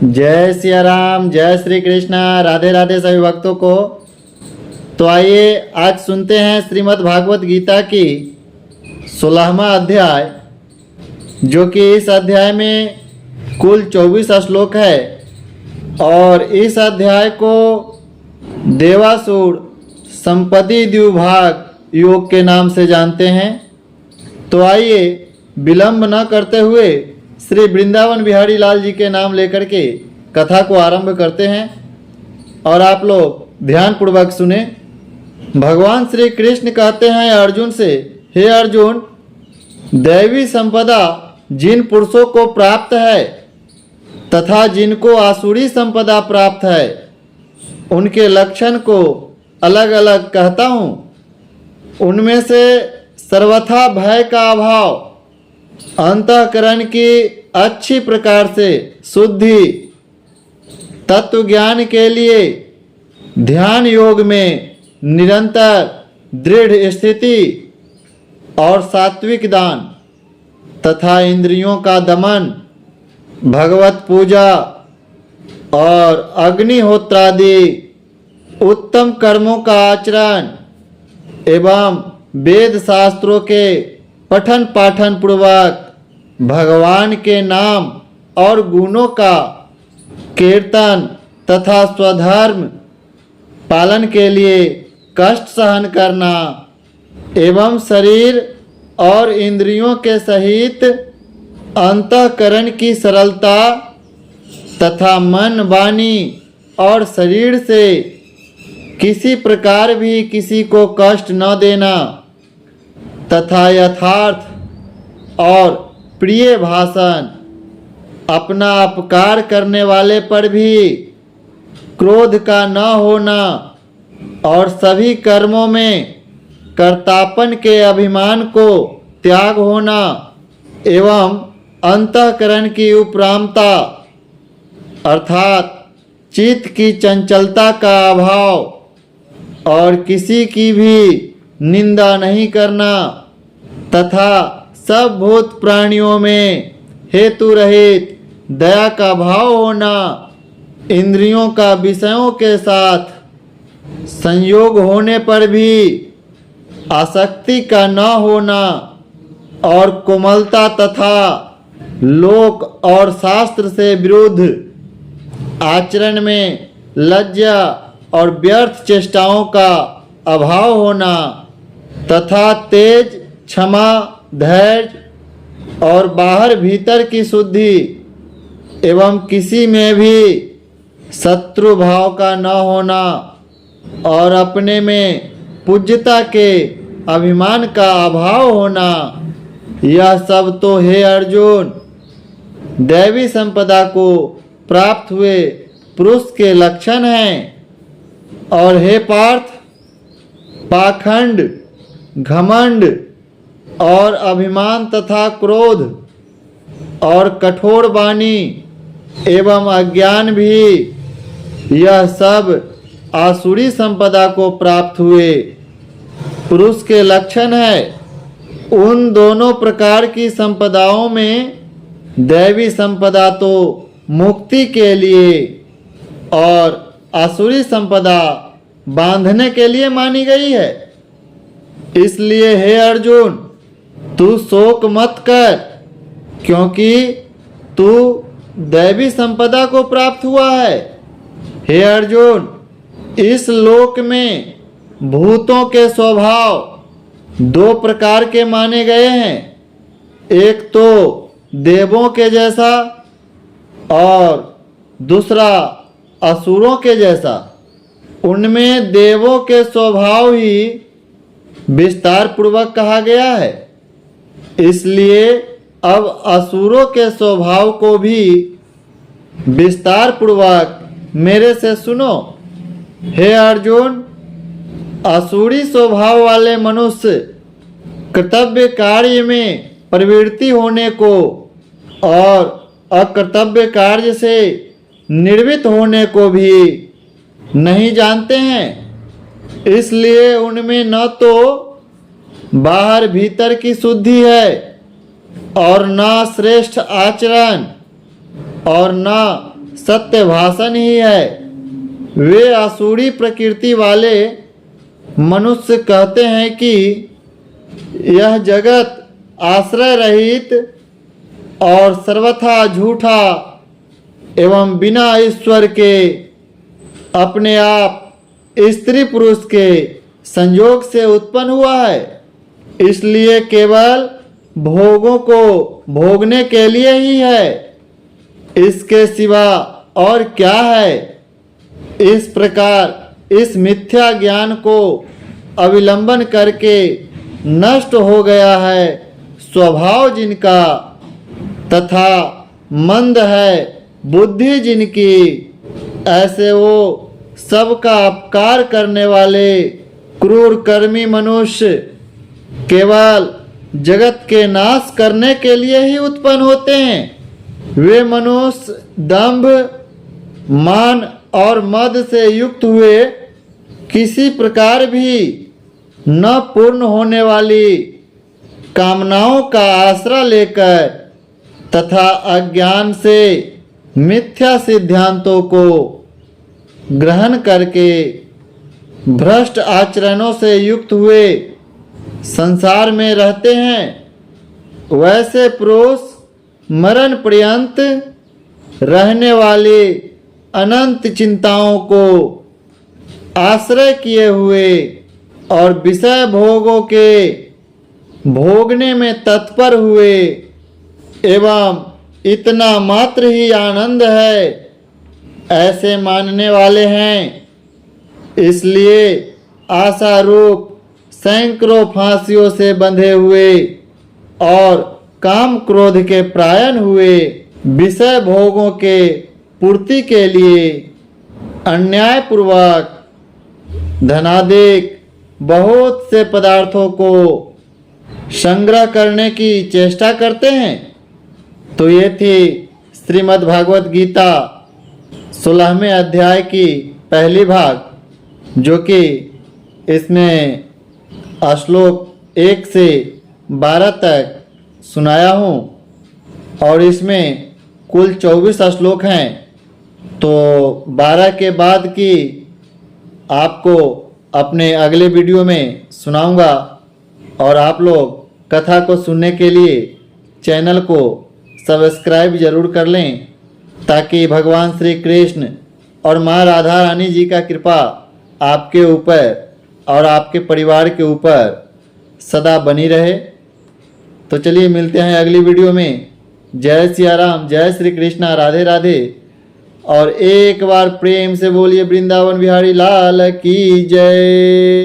जय सिया राम, जय श्री कृष्णा। राधे राधे सभी भक्तों को। तो आइए आज सुनते हैं श्रीमद् भागवत गीता की 16वां अध्याय, जो कि इस अध्याय में कुल 24 श्लोक है और इस अध्याय को देवासुर संपत्ति द्विभाग योग के नाम से जानते हैं। तो आइए विलंब न करते हुए श्री वृंदावन बिहारी लाल जी के नाम लेकर के कथा को आरंभ करते हैं और आप लोग ध्यानपूर्वक सुने। भगवान श्री कृष्ण कहते हैं अर्जुन से, हे अर्जुन, दैवी संपदा जिन पुरुषों को प्राप्त है तथा जिनको आसुरी संपदा प्राप्त है, उनके लक्षण को अलग अलग कहता हूँ। उनमें से सर्वथा भय का अभाव, अंतःकरण की अच्छी प्रकार से शुद्धि, तत्व ज्ञान के लिए ध्यान योग में निरंतर दृढ़ स्थिति और सात्विक दान तथा इंद्रियों का दमन, भगवत पूजा और अग्निहोत्रादि उत्तम कर्मों का आचरण एवं वेद शास्त्रों के पठन पाठन पूर्वक भगवान के नाम और गुणों का कीर्तन तथा स्वधर्म पालन के लिए कष्ट सहन करना एवं शरीर और इंद्रियों के सहित अंतःकरण की सरलता तथा मन, वाणी और शरीर से किसी प्रकार भी किसी को कष्ट न देना तथा यथार्थ और प्रिय भाषण, अपना अपकार करने वाले पर भी क्रोध का न होना और सभी कर्मों में कर्तापन के अभिमान को त्याग होना एवं अंतःकरण की उपरामता अर्थात चित्त की चंचलता का अभाव और किसी की भी निंदा नहीं करना तथा सब भूत प्राणियों में हेतु रहित दया का भाव होना, इंद्रियों का विषयों के साथ संयोग होने पर भी आसक्ति का न होना और कोमलता तथा लोक और शास्त्र से विरुद्ध आचरण में लज्जा और व्यर्थ चेष्टाओं का अभाव होना तथा तेज, क्षमा, धैर्य और बाहर भीतर की शुद्धि एवं किसी में भी शत्रु भाव का न होना और अपने में पूज्यता के अभिमान का अभाव होना, यह सब तो हे अर्जुन दैवी संपदा को प्राप्त हुए पुरुष के लक्षण हैं। और हे पार्थ, पाखंड, घमंड और अभिमान तथा क्रोध और कठोर वाणी एवं अज्ञान भी यह सब आसुरी संपदा को प्राप्त हुए पुरुष के लक्षण है। उन दोनों प्रकार की संपदाओं में दैवी संपदा तो मुक्ति के लिए और आसुरी संपदा बांधने के लिए मानी गई है। इसलिए हे अर्जुन, तू शोक मत कर, क्योंकि तू दैवी संपदा को प्राप्त हुआ है। हे अर्जुन, इस लोक में भूतों के स्वभाव दो प्रकार के माने गए हैं, एक तो देवों के जैसा और दूसरा असुरों के जैसा। उनमें देवों के स्वभाव ही विस्तार पूर्वक कहा गया है, इसलिए अब असुरों के स्वभाव को भी विस्तार पूर्वक मेरे से सुनो। हे अर्जुन, असुरी स्वभाव वाले मनुष्य कर्तव्य कार्य में प्रवृत्ति होने को और अकर्तव्य कार्य से निर्वृत्त होने को भी नहीं जानते हैं। इसलिए उनमें न तो बाहर भीतर की शुद्धि है और न श्रेष्ठ आचरण और न सत्य भाषण ही है। वे आसुरी प्रकृति वाले मनुष्य कहते हैं कि यह जगत आश्रय रहित और सर्वथा झूठा एवं बिना ईश्वर के अपने आप स्त्री पुरुष के संयोग से उत्पन्न हुआ है, इसलिए केवल भोगों को भोगने के लिए ही है, इसके सिवा और क्या है। इस प्रकार इस मिथ्या ज्ञान को अविलंबन करके नष्ट हो गया है स्वभाव जिनका, तथा मंद है बुद्धि जिनकी, ऐसे वो सबका अपकार करने वाले क्रूर कर्मी मनुष्य केवल जगत के नाश करने के लिए ही उत्पन्न होते हैं। वे मनुष्य दंभ, मान और मद से युक्त हुए किसी प्रकार भी न पूर्ण होने वाली कामनाओं का आसरा लेकर तथा अज्ञान से मिथ्या सिद्धांतों को ग्रहण करके भ्रष्ट आचरणों से युक्त हुए संसार में रहते हैं। वैसे पुरुष मरण पर्यंत रहने वाली अनंत चिंताओं को आश्रय किए हुए और विषय भोगों के भोगने में तत्पर हुए एवं इतना मात्र ही आनंद है ऐसे मानने वाले हैं। इसलिए आशा रूप सैकड़ों फांसियों से बंधे हुए और काम क्रोध के प्रायण हुए विषय भोगों के पूर्ति के लिए अन्यायपूर्वक धनादिक बहुत से पदार्थों को संग्रह करने की चेष्टा करते हैं। तो ये थी श्रीमद् भागवत गीता 16वें अध्याय की पहली भाग, जो कि इसमें श्लोक 1 से 12 तक सुनाया हूँ और इसमें कुल 24 श्लोक हैं। तो 12 के बाद की आपको अपने अगले वीडियो में सुनाऊंगा और आप लोग कथा को सुनने के लिए चैनल को सब्सक्राइब जरूर कर लें, ताकि भगवान श्री कृष्ण और माँ राधा रानी जी का कृपा आपके ऊपर और आपके परिवार के ऊपर सदा बनी रहे। तो चलिए मिलते हैं अगली वीडियो में। जय सिया राम, जय श्री कृष्णा, राधे राधे। और एक बार प्रेम से बोलिए वृंदावन बिहारी लाल की जय।